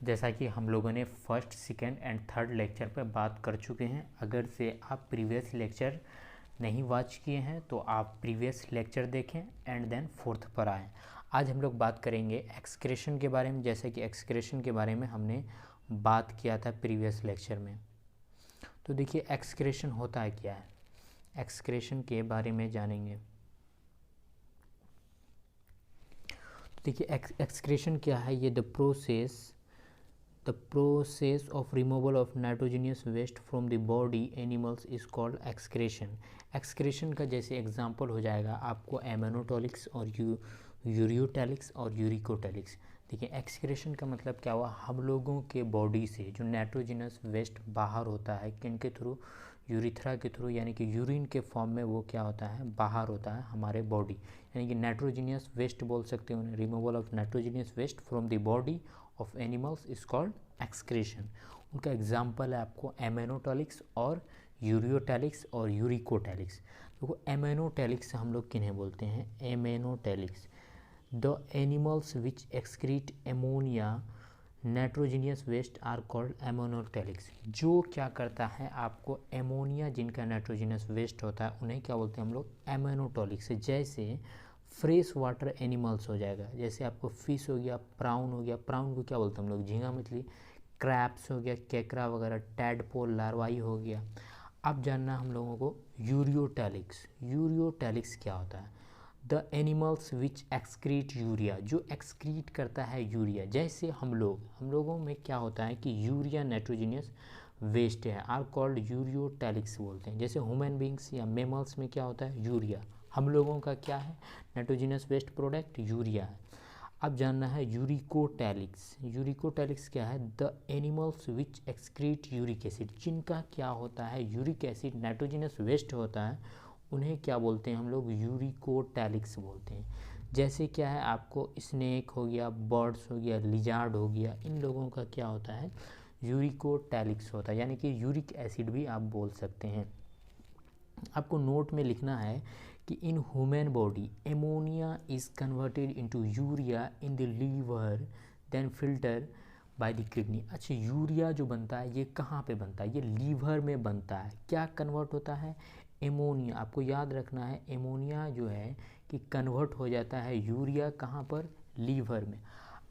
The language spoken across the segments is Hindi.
जैसा कि हम लोगों ने first, second and third lecture पर बात कर चुके हैं। अगर से आप प्रीवियस लेक्चर नहीं वॉच किए हैं तो आप प्रीवियस लेक्चर देखें एंड देन फोर्थ पर आएँ। आज हम लोग बात करेंगे एक्सक्रेशन के बारे में। जैसे कि एक्सक्रेशन के बारे में हमने बात किया था प्रीवियस लेक्चर में। तो देखिए एक्सक्रेशन होता है क्या है, एक्सक्रेशन के बारे में जानेंगे। देखिए एक्सक्रेशन क्या है, ये the process of removal of nitrogenous waste from the body animals is called excretion। excretion का जैसे एग्जांपल हो जाएगा आपको एमेनोटॉलिक्स और यूरियोटैलिक्स और यूरिकोटैलिक्स। देखिए एक्सक्रेशन का मतलब क्या हुआ, हम लोगों के बॉडी से जो नाइट्रोजनस वेस्ट बाहर होता है किनके थ्रू, यूरिथ्रा के थ्रू, यानी कि यूरिन के फॉर्म में वो क्या होता है, बाहर होता है हमारे बॉडी, यानी कि नाइट्रोजनियस वेस्ट बोल सकते हैं उन्हें। Removal of nitrogenous waste from the body of animals is called excretion. उनका एग्जाम्पल है आपको एमेनोटॉलिक्स और यूरियोटैलिक्स और यूरिकोटैलिक्स। देखो एमेनोटैलिक्स हम लोग किन्हें बोलते हैं, ammonotelics the animals which excrete ammonia nitrogenous waste are called ammonotelics. जो क्या करता है आपको एमोनिया जिनका नाइट्रोजनस वेस्ट होता है उन्हें क्या बोलते हैं हम लोग, एमोनोटॉलिक्स। जैसे फ्रेश वाटर एनिमल्स हो जाएगा, जैसे आपको फिश हो गया, प्राउन हो गया, प्राउन को क्या बोलते हैं हम लोग, झींगा मछली, क्रैब्स हो गया, केकड़ा वगैरह, टैडपोल लार्वाई हो गया। अब जानना हम लोगों को यूरियोटैलिक्स। यूरियोटैलिक्स क्या होता है, the animals which excrete urea, जो एक्सक्रीट करता है यूरिया। जैसे हम लोगों में क्या होता है कि यूरिया नाइट्रोजनियस वेस्ट है, आर कॉल्ड यूरियोटैलिक्स बोलते हैं। जैसे ह्यूमन बींग्स या मेमल्स में क्या होता है, यूरिया। हम लोगों का क्या है, नाइट्रोजनस वेस्ट प्रोडक्ट यूरिया है। अब जानना है यूरिकोटैलिक्स। यूरिकोटैलिक्स क्या है, the animals which excrete uric acid, जिनका क्या होता है यूरिक एसिड नाइट्रोजनस वेस्ट होता है, उन्हें क्या बोलते हैं हम लोग, यूरिकोटैलिक्स बोलते हैं। जैसे क्या है आपको स्नेक हो गया, बर्ड्स हो गया, लिजार्ड हो गया, इन लोगों का क्या होता है, यूरिकोटैलिक्स होता है, यानी कि यूरिक एसिड भी आप बोल सकते हैं। आपको नोट में लिखना है कि in human body ammonia is converted into urea in the liver then filter by the kidney. अच्छा यूरिया जो बनता है ये कहाँ पे बनता है, ये लीवर में बनता है। क्या कन्वर्ट होता है, एमोनिया। आपको याद रखना है एमोनिया जो है कि कन्वर्ट हो जाता है यूरिया कहाँ पर, लीवर में।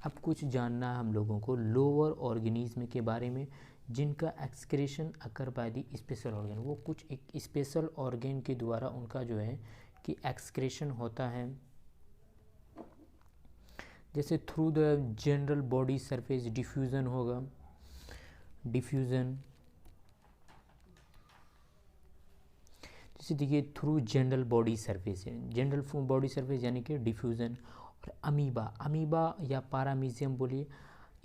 अब कुछ जानना है हम लोगों को लोअर ऑर्गेनिज्म के बारे में जिनका excretion occur by the special organ. वो कुछ एक स्पेशल ऑर्गन के द्वारा उनका जो है कि एक्सक्रेशन होता है। जैसे through the general body surface diffusion होगा, डिफ्यूज़न। जैसे देखिए थ्रू जनरल बॉडी सरफेस है, जनरल बॉडी सरफेस यानी कि डिफ्यूज़न। और अमीबा, अमीबा या पारामीजियम बोलिए,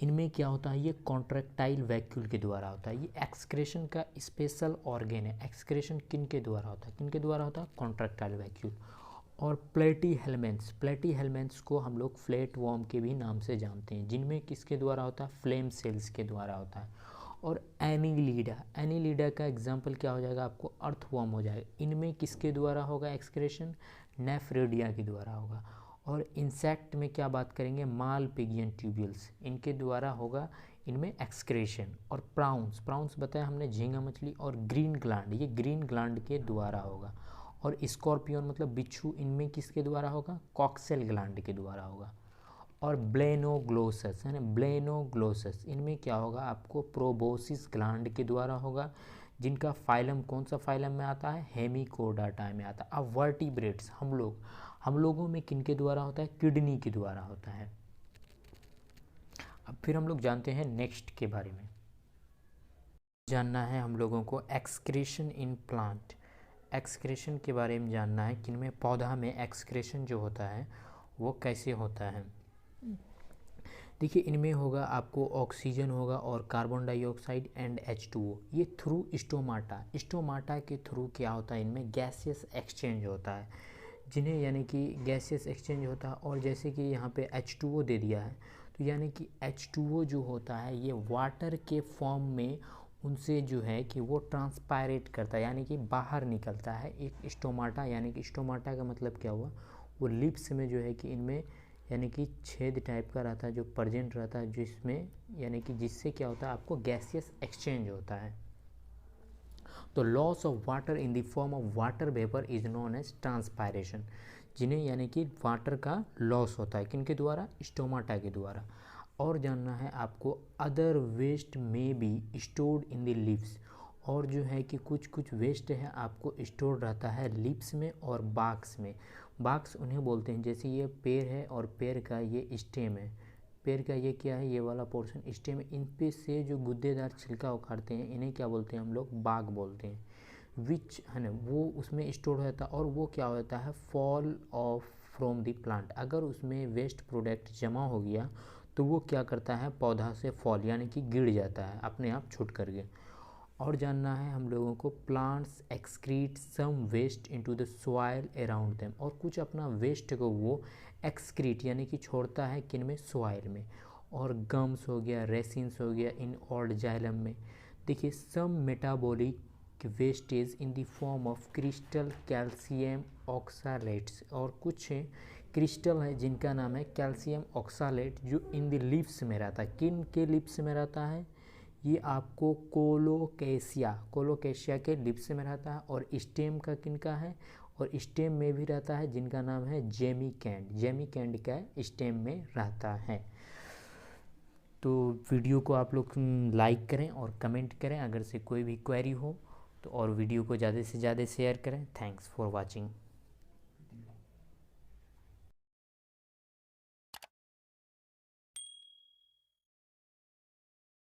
इनमें क्या होता है, ये कॉन्ट्रैक्टाइल वैक्यूल के द्वारा होता है। ये एक्सक्रेशन का स्पेशल ऑर्गन है। एक्सक्रेशन किन के द्वारा होता है, किन के द्वारा होता है, कॉन्ट्रैक्टाइल वैक्यूल। और प्लेटी हेलमेंट्स, प्लेटी हेलमेंट्स को हम लोग फ्लैट वॉर्म के भी नाम से जानते हैं, जिनमें किसके द्वारा होता है, फ्लेम सेल्स के द्वारा होता है। और एनीलिडा, एनीलिडा का एग्जाम्पल क्या हो जाएगा आपको, अर्थवॉर्म हो जाएगा। इनमें किसके द्वारा होगा एक्सक्रेशन, नेफ्रेडिया के द्वारा होगा। और इंसेक्ट में क्या बात करेंगे, मालपिगियन ट्यूब्यूल्स, इनके द्वारा होगा इनमें एक्सक्रेशन। और प्राउंस, प्राउंस बताया हमने झींगा मछली। और ग्रीन ग्लैंड, ये ग्रीन ग्लैंड के द्वारा होगा। और स्कॉर्पियन मतलब बिच्छू, इनमें किसके द्वारा होगा, कॉक्सेल ग्लैंड के द्वारा होगा। और ब्लेनोग्लोसस है ना, ब्लेनोग्लोसस, इनमें क्या होगा आपको, प्रोबोसिस ग्लैंड के द्वारा होगा, जिनका फाइलम कौन सा फाइलम में आता है, हेमिकोडाटा में आता है। अब वर्टिब्रेट्स, हम लोगों में किन के द्वारा होता है, किडनी के द्वारा होता है। अब फिर हम लोग जानते हैं नेक्स्ट के बारे में। जानना है हम लोगों को एक्सक्रेशन इन प्लांट। एक्सक्रेशन के बारे में जानना है, किनमें, पौधा में एक्सक्रेशन जो होता है वो कैसे होता है। देखिए इनमें होगा आपको ऑक्सीजन होगा और कार्बन डाइऑक्साइड एंड H2O। ये थ्रू स्टोमाटा, स्टोमाटा के थ्रू क्या होता है, इनमें गैसियस एक्सचेंज होता है, जिन्हें यानी कि गैसियस एक्सचेंज होता है। और जैसे कि यहाँ पे H2O दे दिया है, तो यानी कि H2O जो होता है ये वाटर के फॉर्म में उनसे जो है कि वो ट्रांसपायरेट करता है, यानी कि बाहर निकलता है एक स्टोमाटा। यानी कि स्टोमाटा का मतलब क्या हुआ, वो लिप्स में जो है कि इनमें यानी कि छेद टाइप का रहता है जो प्रेजेंट रहता है, जिसमें यानी कि जिससे क्या होता है आपको गैसियस एक्सचेंज होता है। तो loss of water in the form of water vapour is known as transpiration, जिन्हें यानी कि वाटर का लॉस होता है किनके द्वारा, स्टोमाटा के द्वारा। और जानना है आपको अदर वेस्ट में be stored in the lips, और जो है कि कुछ कुछ वेस्ट है आपको स्टोर रहता है लिप्स में और बाक्स में। बाक्स उन्हें बोलते हैं, जैसे ये पेड़ है और पेड़ का ये स्टेम है, पेड़ का ये क्या है, ये वाला पोर्शन स्टेम, इन पे से जो गुद्देदार छिलका उखाड़ते हैं इन्हें क्या बोलते हैं हम लोग, बाग बोलते हैं। विच है ना, वो उसमें स्टोर होता है और वो क्या होता है, fall of from the plant. अगर उसमें वेस्ट प्रोडक्ट जमा हो गया तो वो क्या करता है, पौधा से फॉल यानी कि गिर जाता है अपने आप छूट करके। और जानना है हम लोगों को plants excrete some waste into the soil around them, और कुछ अपना वेस्ट को वो एक्सक्रीट यानी कि छोड़ता है किन में, सॉइल में। और गम्स हो गया, रेसिन्स हो गया इन ऑल्ड जाइलम में। देखिए some metabolic wastage in the form of crystal calcium oxalates, और कुछ क्रिस्टल है जिनका नाम है कैल्शियम ऑक्सालेट, जो इन द लिप्स में रहता है। किन के लिप्स में रहता है, ये आपको कोलोकेशिया के लिप्स में रहता है। और स्टेम का किनका है, और स्टेम में भी रहता है जिनका नाम है जेमिकैंड का स्टेम में रहता है। तो वीडियो को आप लोग लाइक करें और कमेंट करें अगर से कोई भी क्वेरी हो तो, और वीडियो को ज़्यादा से ज़्यादा शेयर करें। Thanks for watching.